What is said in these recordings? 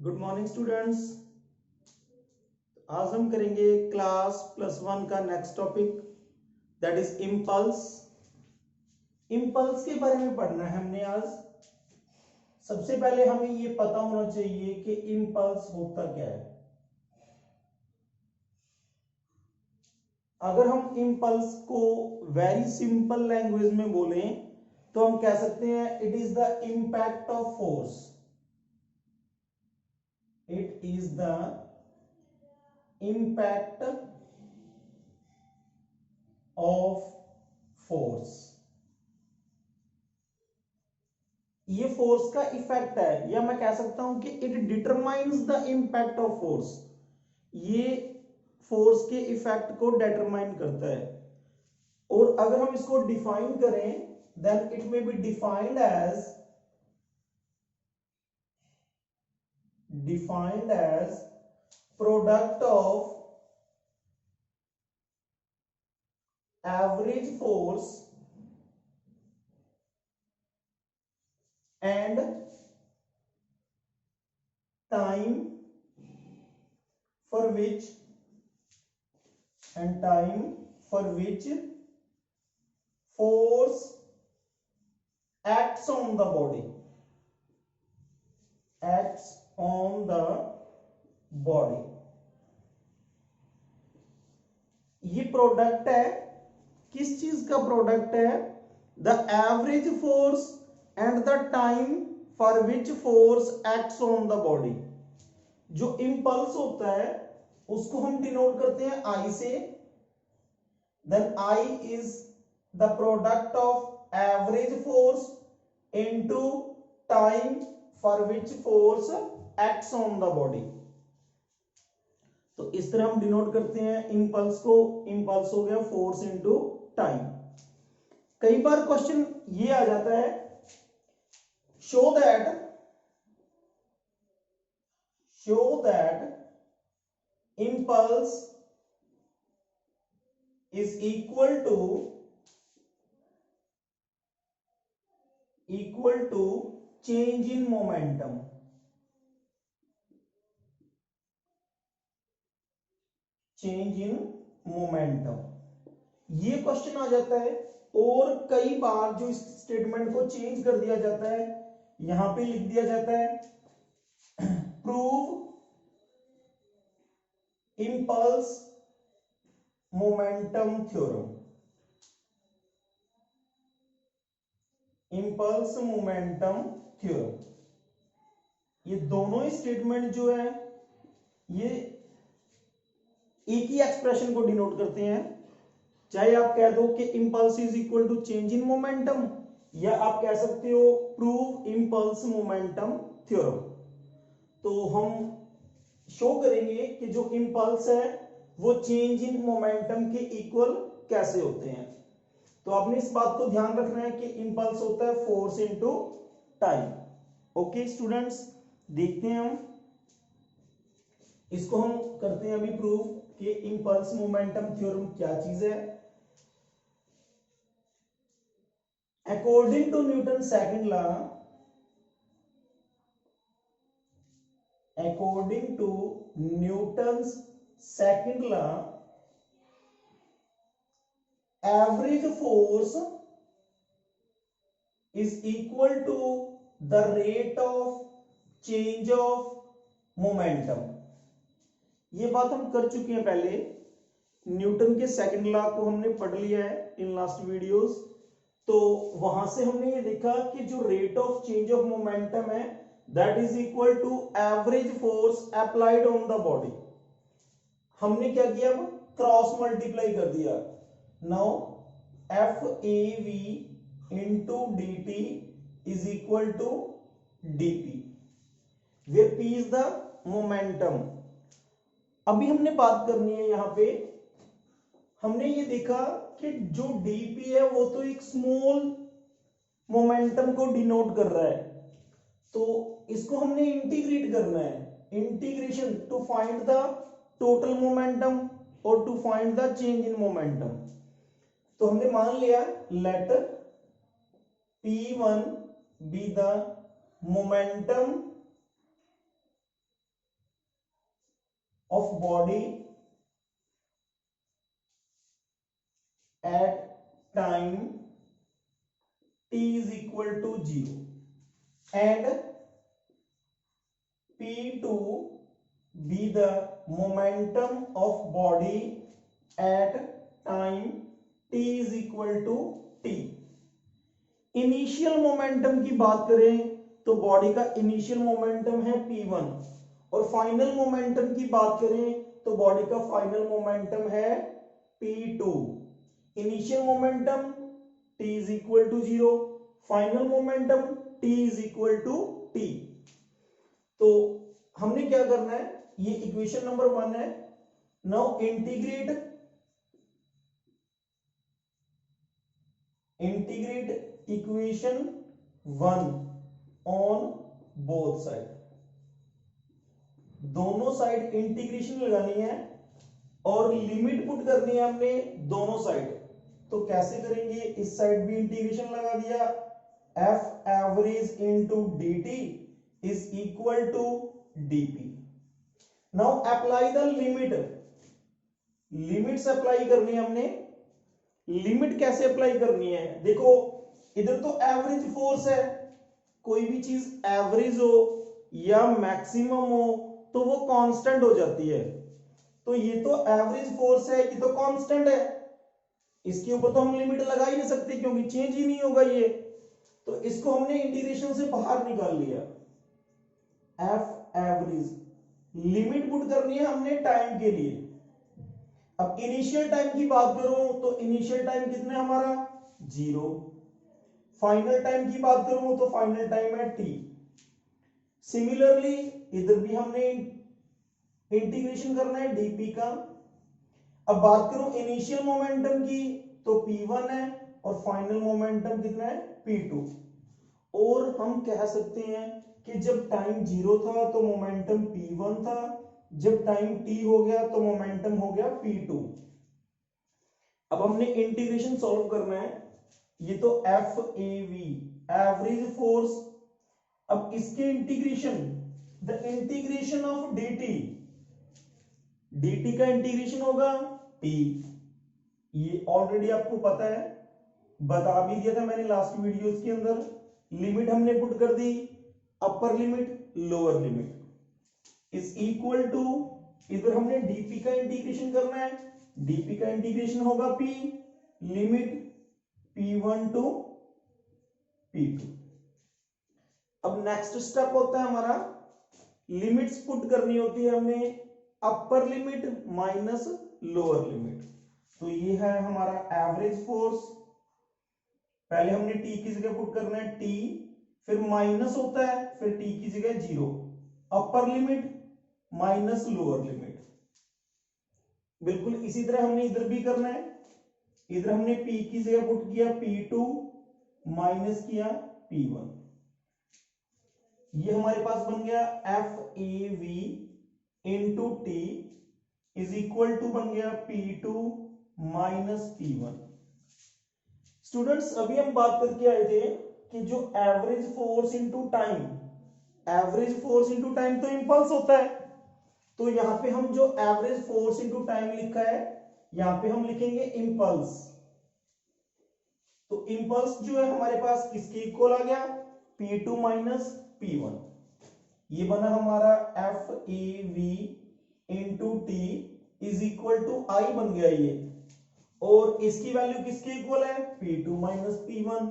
Good morning students. आज हम करेंगे क्लास +1 का next topic that is impulse. Impulse के बारे में पढ़ना है हमने आज। सबसे पहले हमें ये पता होना चाहिए कि इम्पल्स होता क्या है। अगर हम इम्पल्स को वेरी सिंपल लैंग्वेज में बोलें तो हम कह सकते हैं it is the impact of force. It is the impact of force। ये फोर्स का इफेक्ट है, या मैं कह सकता हूं कि it determines the impact of force. ये फोर्स के इफेक्ट को डिटरमाइन करता है। और अगर हम इसको डिफाइन करें then it may be defined as product of average force and time for which force acts on the body ये प्रोडक्ट है, किस चीज का प्रोडक्ट है? The average force and the time for which force acts on the body. जो impulse होता है उसको हम डिनोट करते हैं आई से। Then I is the product of average force into time for which force acts on the body. तो इस तरह हम डिनोट करते हैं इंपल्स को। इंपल्स हो गया फोर्स इनटू टाइम। कई बार क्वेश्चन ये आ जाता है, show that impulse is equal to change in momentum। ये क्वेश्चन आ जाता है। और कई बार जो इस स्टेटमेंट को चेंज कर दिया जाता है, यहां पे लिख दिया जाता है प्रूव impulse momentum theorem। ये दोनों स्टेटमेंट जो है ये एक ही एक्सप्रेशन को डिनोट करते हैं। चाहे आप कह दो कि impulse is equal to change in momentum, या आप कह सकते हो प्रूव इंपल्स मोमेंटम थ्योरम। तो हम शो करेंगे कि जो इंपल्स है वो चेंज इन मोमेंटम के इक्वल कैसे होते हैं। तो आपने इस बात को ध्यान रखना है कि इंपल्स होता है force into time. Okay students, देखते हैं हम इसको। हम करते हैं अभी प्रूव कि इंपल्स मोमेंटम थ्योरम क्या चीज है। According to Newton second law average force is equal to the rate of change of momentum. ये बात हम कर चुके हैं पहले। न्यूटन के सेकंड लॉ को हमने पढ़ लिया है इन लास्ट वीडियोस। तो वहां से हमने ये देखा कि जो rate of change of momentum है that is equal to average force applied on the body. हमने क्या किया, अब क्रॉस मल्टीप्लाई कर दिया। Now F A V into D T is equal to DP, where P is the momentum. अभी हमने बात करनी है, यहां पे हमने ये देखा कि जो डीपी है वो तो एक स्मॉल मोमेंटम को डिनोट कर रहा है। तो इसको हमने इंटीग्रेट करना है, integration to find the total momentum और to find the change in momentum. तो हमने मान लिया let P1 be the momentum of body at time t is equal to 0 and p2 be the momentum of body at time t is equal to t। Initial momentum की बात करें तो body का initial momentum है p1 और final momentum की बात करें तो बॉडी का फाइनल मोमेंटम है p2। Initial momentum t is equal to 0, final momentum t is equal to t। तो हमने क्या करना है, ये इक्वेशन नंबर 1 है। Now integrate equation 1 on both side, दोनों साइड इंटीग्रेशन लगानी है और लिमिट पुट करनी है हमने दोनों साइड। तो कैसे करेंगे, इस साइड भी इंटीग्रेशन लगा दिया, F average into D T is equal to DP. Now apply the limit, limits apply करनी है हमने। लिमिट कैसे अप्लाई करनी है, देखो इधर तो एवरेज फोर्स है, कोई भी चीज एवरेज हो या मैक्सिमम हो तो वो कांस्टेंट हो जाती है। तो ये तो एवरेज फोर्स है, ये तो कांस्टेंट है, इसके ऊपर तो हम लिमिट लगा ही नहीं सकते क्योंकि चेंज ही नहीं होगा ये। तो इसको हमने इंटीग्रेशन से बाहर निकाल लिया, एफ एवरेज। लिमिट पुट करनी है हमने टाइम के लिए। अब इनिशियल टाइम की बात करूं तो इनिशियल टाइम कितना है हमारा 0, फाइनल टाइम की बात करूं तो फाइनल टाइम है t। सिमिलरली इधर भी हमने इंटीग्रेशन करना है dp का। अब बात करूं इनिशियल मोमेंटम की तो p1 है और फाइनल मोमेंटम कितना है p2। और हम कह सकते हैं कि जब टाइम 0 था तो मोमेंटम p1 था, जब टाइम t हो गया तो मोमेंटम हो गया p2। अब हमने इंटीग्रेशन सॉल्व करना है, ये तो F A V average force. अब इसके integration, the integration of dt, dt का इंटीग्रेशन होगा t। ये ऑलरेडी आपको पता है, बता भी दिया था मैंने लास्ट वीडियोस के अंदर। लिमिट हमने पुट कर दी, upper limit lower limit is equal to, इधर हमने dp का इंटीग्रेशन करना है, dp का इंटीग्रेशन होगा p limit p1 to p2। अब नेक्स्ट स्टेप होता है हमारा, लिमिट्स पुट करनी होती है हमने, upper limit minus lower limit. तो ये है हमारा एवरेज फोर्स, पहले हमने t की जगह पुट करना है t, फिर माइनस होता है, फिर t की जगह 0, upper limit minus lower limit. बिल्कुल इसी तरह हमने इधर भी करना है, इधर हमने p की जगह पुट किया p2 माइनस किया p1। ये हमारे पास बन गया F A V into T is equal to बन गया p2 माइनस p1। स्टूडेंट्स अभी हम बात करके आए थे कि जो average force into time, average force into time तो इंपल्स होता है। तो यहां पे हम जो एवरेज फोर्स इंटू टाइम लिखा है, यहां पे हम लिखेंगे इंपल्स। तो इंपल्स जो है हमारे पास किसके इक्वल आ गया, p2 माइनस p1। ये बना हमारा F A V into T is equal to I बन गया ये, और इसकी वैल्यू किसके इक्वल है p2 माइनस p1।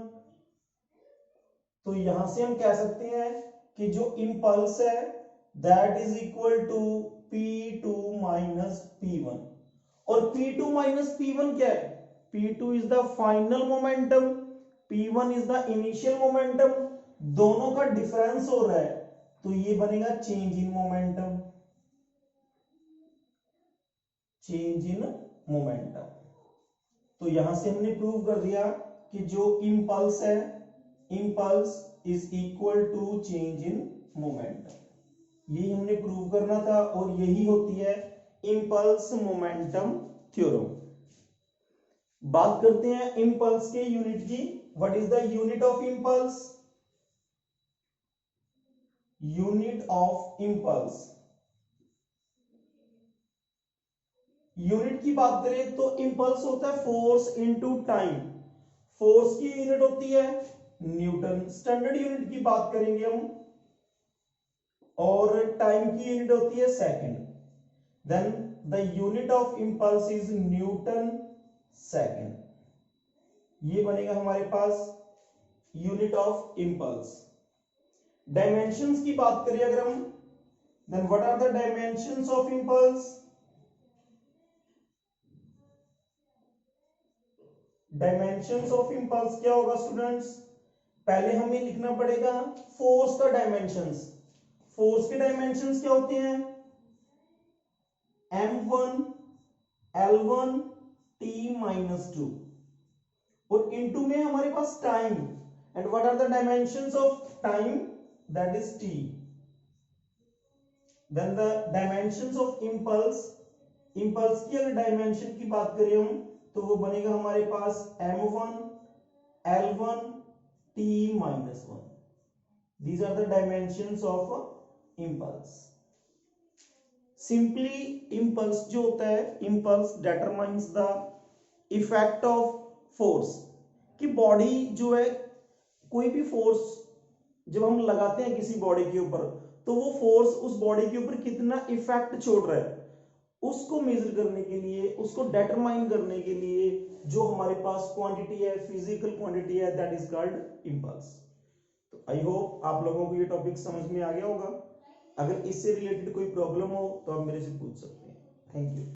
तो यहां से हम कह सकते हैं कि जो इंपल्स है that is equal to p2 minus p1। और p2 माइनस p1 क्या है, p2 is the final momentum, p1 is the initial momentum, दोनों का डिफरेंस हो रहा है, तो ये बनेगा change in momentum, change in momentum. तो यहां से हमने प्रूव कर दिया कि जो इंपल्स है, impulse is equal to change in momentum. यही हमने प्रूव करना था और यही होती है इंपल्स मोमेंटम थ्योरम। बात करते हैं इंपल्स के यूनिट की। What is the unit of impulse, unit of impulse unit की बात करें तो इंपल्स होता है फोर्स इनटू टाइम, फोर्स की यूनिट होती है न्यूटन, स्टैंडर्ड यूनिट की बात करेंगे हम, और टाइम की यूनिट होती है second, then the unit of impulse is newton second, ये बनेगा हमारे पास यूनिट ऑफ इंपल्स। डायमेंशंस की बात करें अगर हम, then what are the dimensions of impulse, dimensions of impulse क्या होगा स्टूडेंट्स, पहले हमें लिखना पड़ेगा फोर्स का डायमेंशंस, फोर्स के डायमेंशंस क्या होते हैं m1 l1 t-2, और इनटू में हमारे पास time, and what are the dimensions of time, that is t, then the dimensions of impulse, impulse की अगर डायमेंशन की बात करें हम तो वो बनेगा हमारे पास m1 l1 t-1, these are the dimensions of impulse. Simply impulse जो होता है, impulse determines the effect of force, कि बॉडी जो है कोई भी फोर्स जब हम लगाते हैं किसी बॉडी के ऊपर तो वो फोर्स उस बॉडी के ऊपर कितना इफेक्ट छोड़ रहा है उसको मेजर करने के लिए, उसको डिटरमाइन करने के लिए जो हमारे पास क्वांटिटी है, फिजिकल क्वांटिटी है, दैट इज कॉल्ड इंपल्स। तो आई होप आप लोगों को ये टॉपिक समझ में आ गया होगा। अगर इससे रिलेटेड कोई प्रॉब्लम हो तो आप मेरे से पूछ सकते हैं। Thank you.